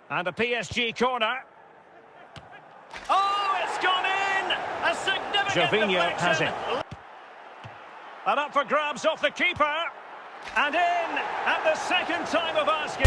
And a PSG corner. Oh, it's gone in! A significant Gervinho has deflection. it. And up for grabs off the keeper. And in at the second time of asking.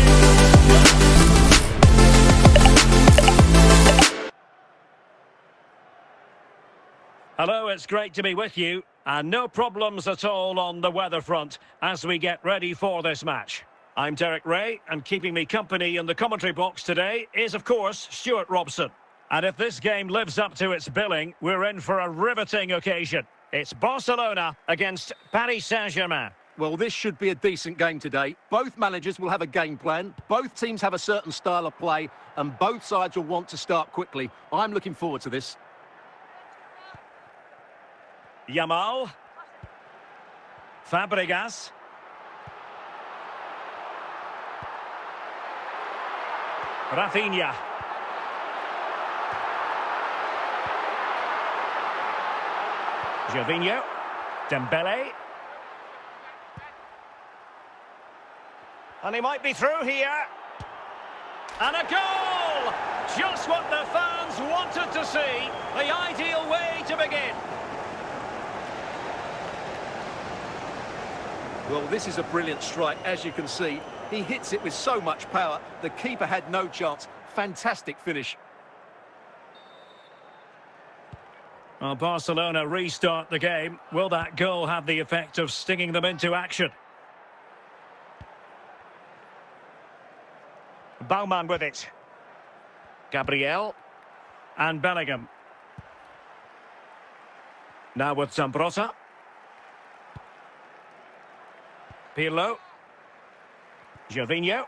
Hello, it's great to be with you. And no problems at all on the weather front as we get ready for this match. I'm Derek Ray, and keeping me company in the commentary box today is, of course, Stuart Robson. And if this game lives up to its billing, we're in for a riveting occasion. It's Barcelona against Paris Saint-Germain. Well, this should be a decent game today. Both managers will have a game plan. Both teams have a certain style of play, and both sides will want to start quickly. I'm looking forward to this. Yamal. Fabregas. Rafinha. Gervinho. Dembele. And he might be through here. And a goal! Just what the fans wanted to see. The ideal way to begin. Well, this is a brilliant strike, as you can see. He hits it with so much power. The keeper had no chance. Fantastic finish. Well, Barcelona restart the game. Will that goal have the effect of stinging them into action? Baumann with it. Gabriel. And Bellingham. Now with Zambrotta. Pirlo. Gervinho.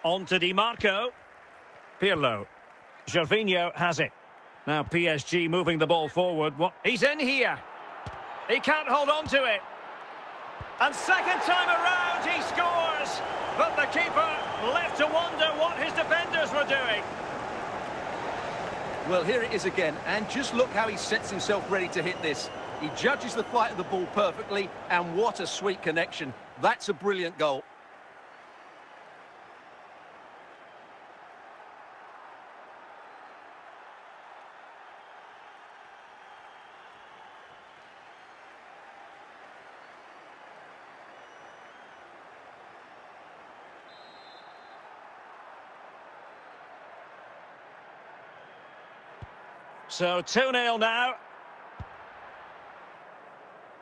On to Di Marco. Pirlo. Gervinho has it. Now PSG moving the ball forward. He's in here. He can't hold on to it. And second time around he scores. But the keeper left to wonder what his defenders were doing. Well, here it is again. And just look how he sets himself ready to hit this. He judges the flight of the ball perfectly, and what a sweet connection. That's a brilliant goal. So 2-0 now.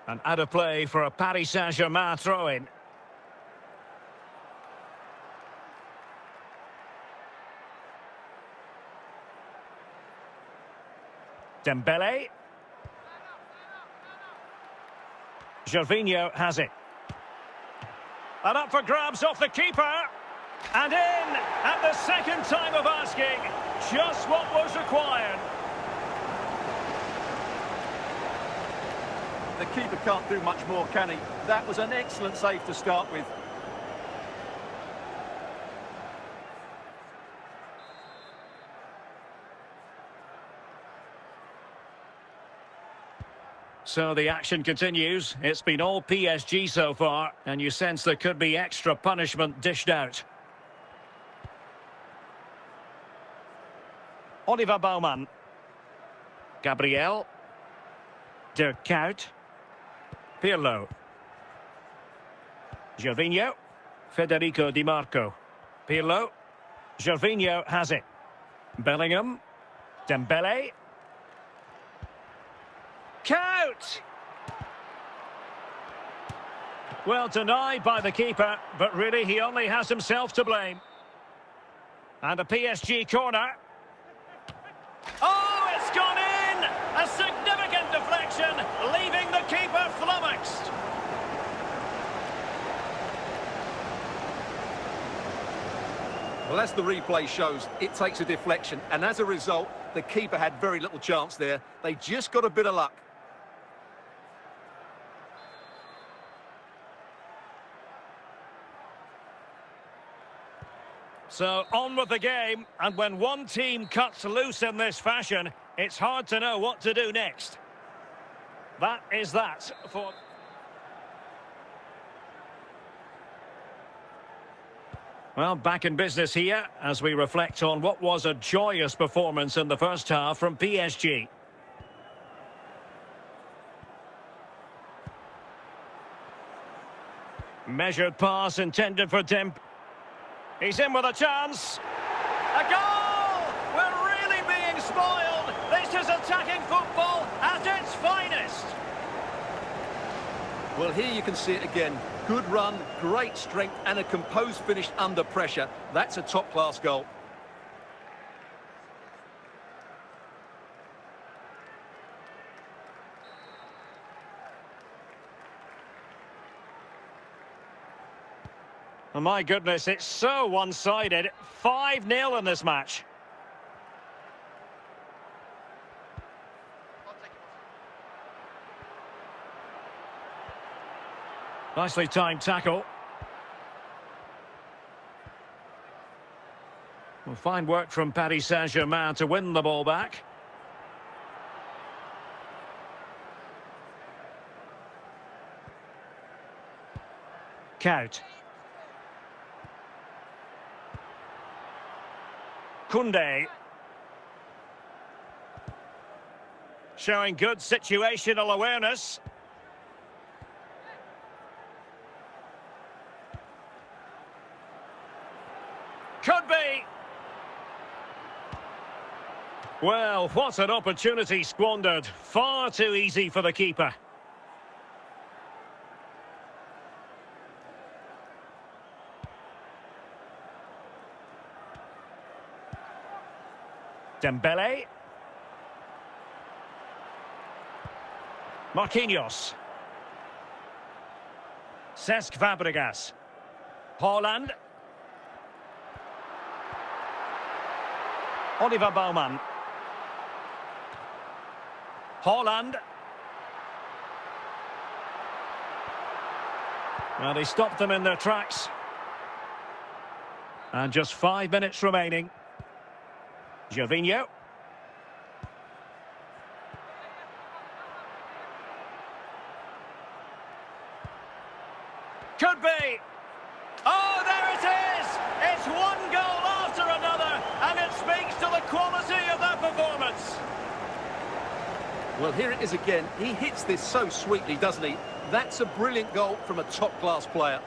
And out of play for a Paris Saint-Germain throw-in. Dembele. Gervinho has it. And up for grabs off the keeper. And in at the second time of asking. Just what was required. The keeper can't do much more, can he? That was an excellent save to start with. So the action continues. It's been all PSG so far, and you sense there could be extra punishment dished out. Oliver Baumann. Gabriel. Dirk Kuyt. Pirlo. Gervinho. Federico Di Marco. Pirlo. Gervinho has it. Bellingham. Dembele. Kuyt! Well, denied by the keeper, but really he only has himself to blame. And a PSG corner. Oh, it's gone in! A significant deflection, leaving the keeper flummoxed. Well, as the replay shows, it takes a deflection, and as a result, the keeper had very little chance there. They just got a bit of luck. So on with the game, and when one team cuts loose in this fashion, it's hard to know what to do next. That is that for... Well, back in business here as we reflect on what was a joyous performance in the first half from PSG. Measured pass intended for Dem. He's in with a chance. A goal! We're really being spoiled. This is attacking football at its finest. Well, here you can see it again. Good run, great strength, and a composed finish under pressure. That's a top-class goal. Oh, my goodness, it's so one-sided. 5-0 in this match. Nicely timed tackle. Well, fine work from Paris Saint-Germain to win the ball back. Kout. Koundé. Showing good situational awareness. Could be. Well, what an opportunity squandered. Far too easy for the keeper. Dembele. Marquinhos. Cesc Fabregas. Haaland. Oliver Baumann. Haaland. Well, they stopped them in their tracks. And just 5 minutes remaining. Gervinho. Could be. Oh, there it is! It's one goal after another, and it speaks to the quality of that performance. Well, here it is again. He hits this so sweetly, doesn't he? That's a brilliant goal from a top-class player.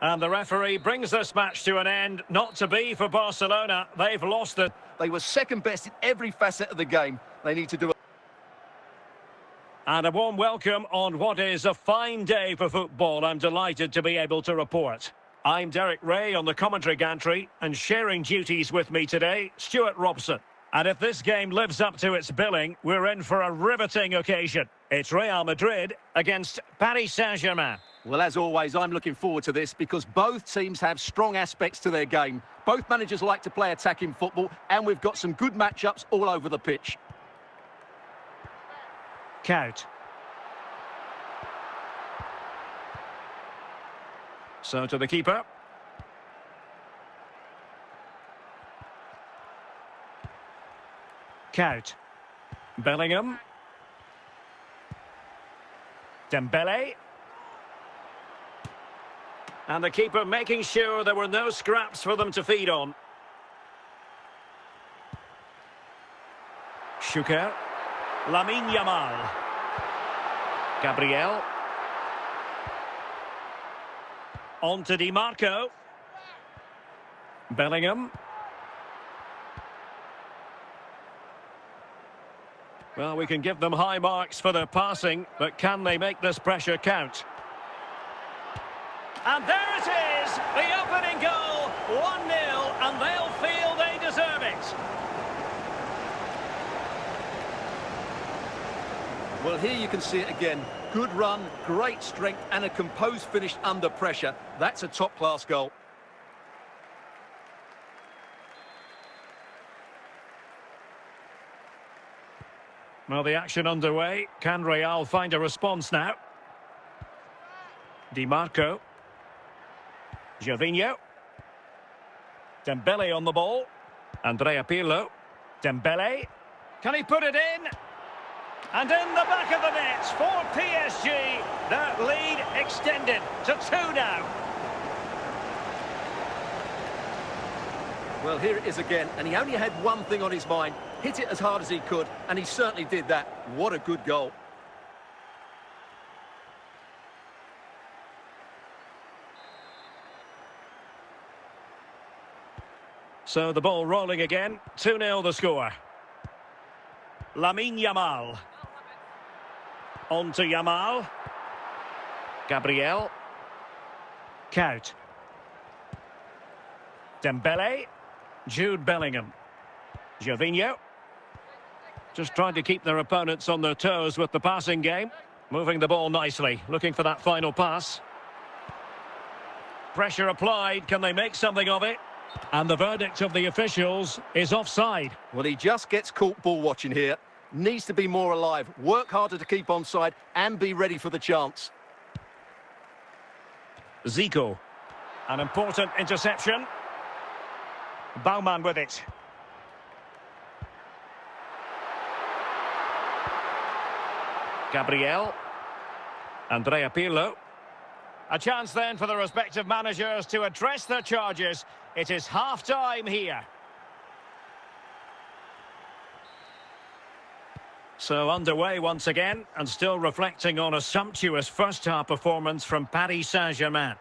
And the referee brings this match to an end. Not to be for Barcelona. They've lost it. They were second best in every facet of the game. They need to do it. And a warm welcome on what is a fine day for football. I'm delighted to be able to report. I'm Derek Ray on the commentary gantry, and sharing duties with me today, Stuart Robson. And if this game lives up to its billing, we're in for a riveting occasion. It's Real Madrid against Paris Saint-Germain. Well, as always, I'm looking forward to this because both teams have strong aspects to their game. Both managers like to play attacking football, and we've got some good matchups all over the pitch. Kout. So to the keeper. Kout. Bellingham. Dembele. And the keeper making sure there were no scraps for them to feed on. Schuker. Lamine Yamal. Gabriel. On to Di Marco. Bellingham. Well, we can give them high marks for their passing, but can they make this pressure count? And there it is, the opening goal, 1-0, and they'll feel they deserve it. Well, here you can see it again. Good run, great strength, and a composed finish under pressure. That's a top-class goal. Well, the action underway. Can Real find a response now? Di Marco. Gervinho. Dembele on the ball. Andrea Pirlo. Dembele. Can he put it in? And in the back of the net for PSG, their lead extended to 2 now. Well, here it is again, and he only had one thing on his mind. Hit it as hard as he could, and he certainly did that. What a good goal. So the ball rolling again. 2-0 the score. Lamine Yamal. On to Yamal. Gabriel. Kaut. Dembele. Jude Bellingham. Gervinho. Just trying to keep their opponents on their toes with the passing game. Moving the ball nicely. Looking for that final pass. Pressure applied. Can they make something of it? And the verdict of the officials is offside. Well, he just gets caught ball watching here. Needs to be more alive, work harder to keep onside and be ready for the chance. Zico. An important interception. Baumann with it. Gabriel. Andrea Pirlo. A chance then for the respective managers to address their charges. It is half-time here. So underway once again, and still reflecting on a sumptuous first-half performance from Paris Saint-Germain.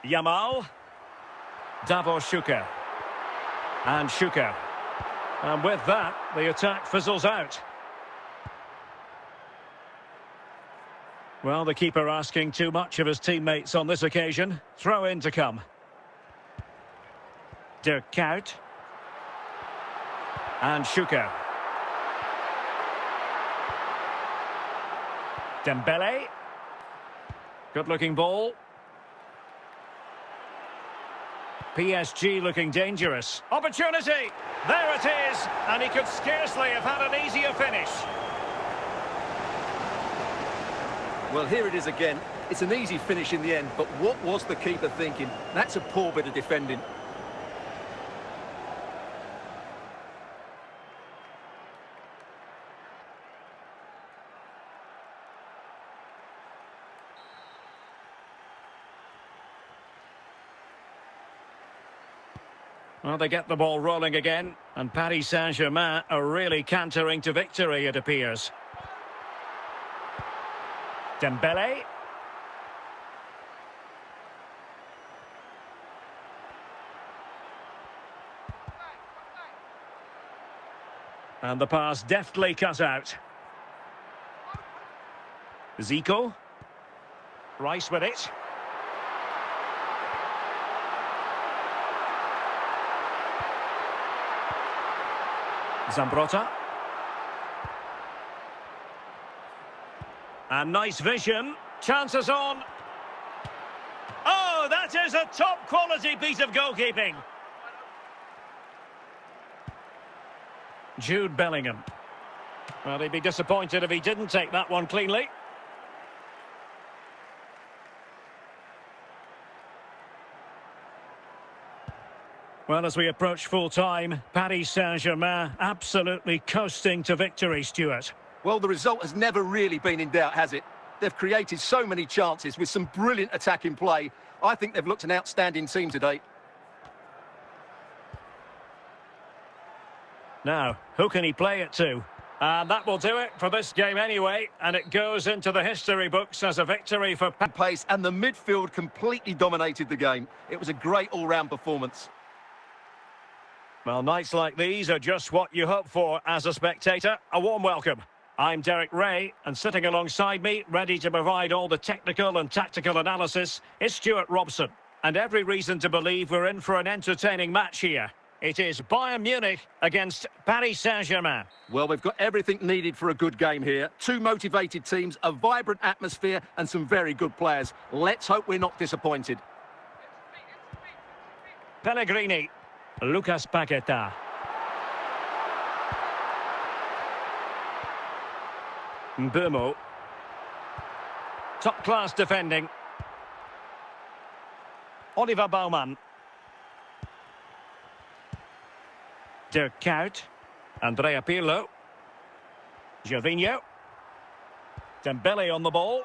Yamal. Davor Schuker. And Schuker. And with that, the attack fizzles out. Well, the keeper asking too much of his teammates on this occasion. Throw in to come. Dirk Kuyt. And Schuker. Dembele. Good-looking ball. PSG looking dangerous. Opportunity! There it is! And he could scarcely have had an easier finish. Well, here it is again. It's an easy finish in the end, but what was the keeper thinking? That's a poor bit of defending. Well, they get the ball rolling again, and Paris Saint-Germain are really cantering to victory, it appears. Dembele. And the pass deftly cut out. Zico. Rice with it. Zambrotta. And nice vision. Chances on. Oh, that is a top-quality piece of goalkeeping. Jude Bellingham. Well, he'd be disappointed if he didn't take that one cleanly. Well, as we approach full-time, Paris Saint-Germain absolutely coasting to victory, Stuart. Well, the result has never really been in doubt, has it? They've created so many chances with some brilliant attacking play. I think they've looked an outstanding team today. Now, who can he play it to? And that will do it for this game anyway, and it goes into the history books as a victory for Pace, and the midfield completely dominated the game. It was a great all-round performance. Well, nights like these are just what you hope for as a spectator. A warm welcome. I'm Derek Ray, and sitting alongside me, ready to provide all the technical and tactical analysis, is Stuart Robson. And every reason to believe we're in for an entertaining match here. It is Bayern Munich against Paris Saint-Germain. Well, we've got everything needed for a good game here. Two motivated teams, a vibrant atmosphere, and some very good players. Let's hope we're not disappointed. Pellegrini. Lucas Paqueta. Mbeumo. Top-class defending. Oliver Baumann. Dirk Kuyt. Andrea Pirlo. Gervinho. Dembele on the ball.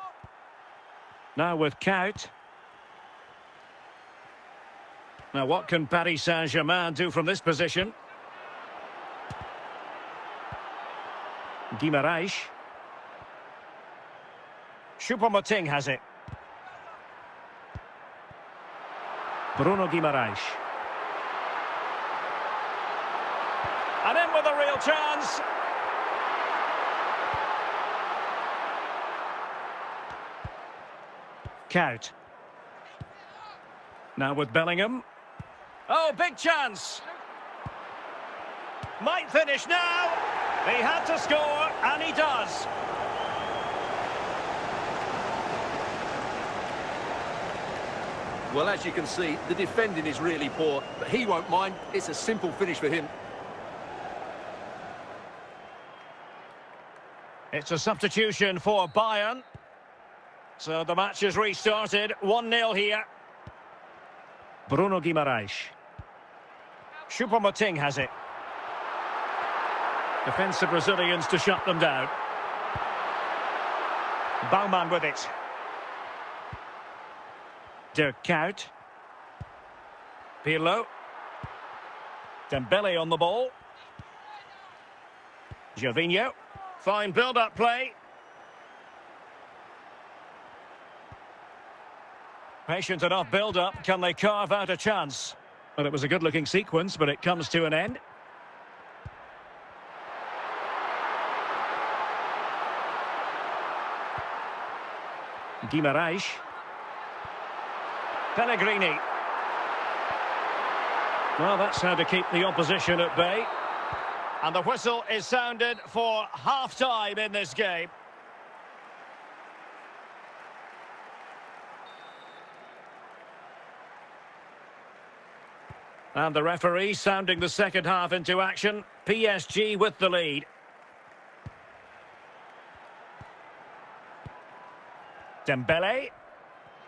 Now with Kuyt. Now what can Paris Saint-Germain do from this position? Guimaraes. Choupo-Moting has it. Bruno Guimaraes. And in with a real chance. Kuyt. Now with Bellingham. Oh, big chance. Might finish now. He had to score, and he does. Well, as you can see, the defending is really poor, but he won't mind. It's a simple finish for him. It's a substitution for Bayern. So the match is restarted. 1-0 here. Bruno Guimaraes. Choupo-Moting has it. Defensive Brazilians to shut them down. Baumann with it. Dirk Kuyt. Pirlo. Dembele on the ball. Gervinho. Fine build-up play. Patient enough build-up. Can they carve out a chance? Well, it was a good-looking sequence, but it comes to an end. Guimaraes. Pellegrini. Well, that's how to keep the opposition at bay. And the whistle is sounded for half-time in this game. And the referee sounding the second half into action. PSG with the lead. Dembele.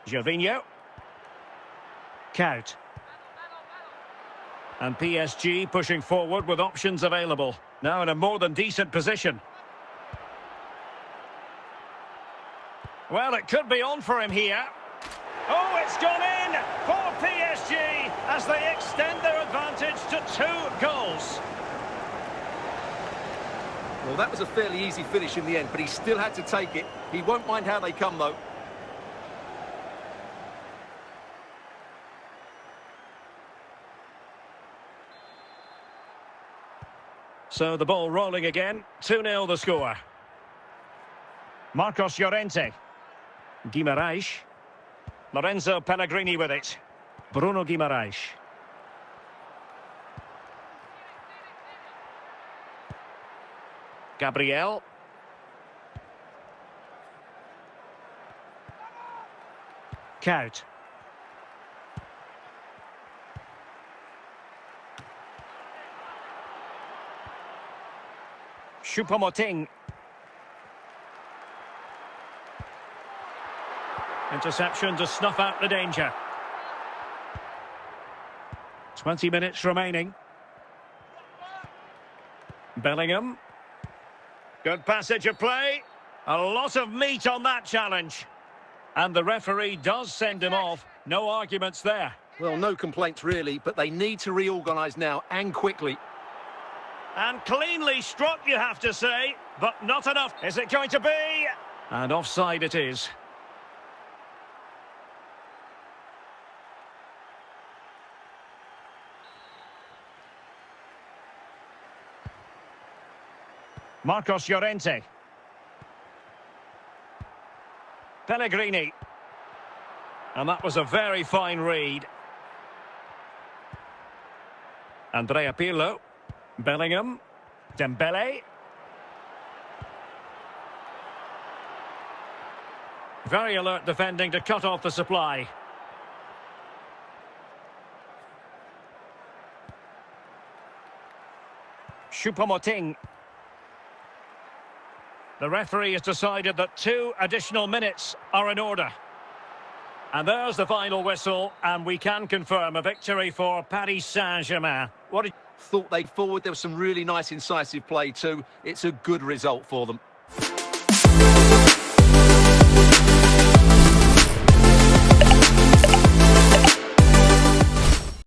Gervinho. Kuyt. And PSG pushing forward with options available. Now in a more than decent position. Well, it could be on for him here. Oh, it's gone in for PSG as they extend their advantage to 2 goals. Well, that was a fairly easy finish in the end, but he still had to take it. He won't mind how they come, though. So the ball rolling again. 2-0 the score. Marcos Llorente. Guimaraes. Lorenzo Pellegrini with it. Bruno Guimaraes. Gabriel. Kuyt. Choupo-Moting. Interception to snuff out the danger. 20 minutes remaining. Bellingham. Good passage of play. A lot of meat on that challenge. And the referee does send him off. No arguments there. Well, no complaints really, but they need to reorganise now and quickly. And cleanly struck, you have to say, but not enough. Is it going to be? And offside it is. Marcos Llorente. Pellegrini. And that was a very fine read. Andrea Pirlo. Bellingham. Dembele. Very alert defending to cut off the supply. Choupo-Moting. The referee has decided that 2 additional minutes are in order. And there's the final whistle, and we can confirm a victory for Paris Saint-Germain. thought they'd forward. There was some really nice incisive play too. It's a good result for them.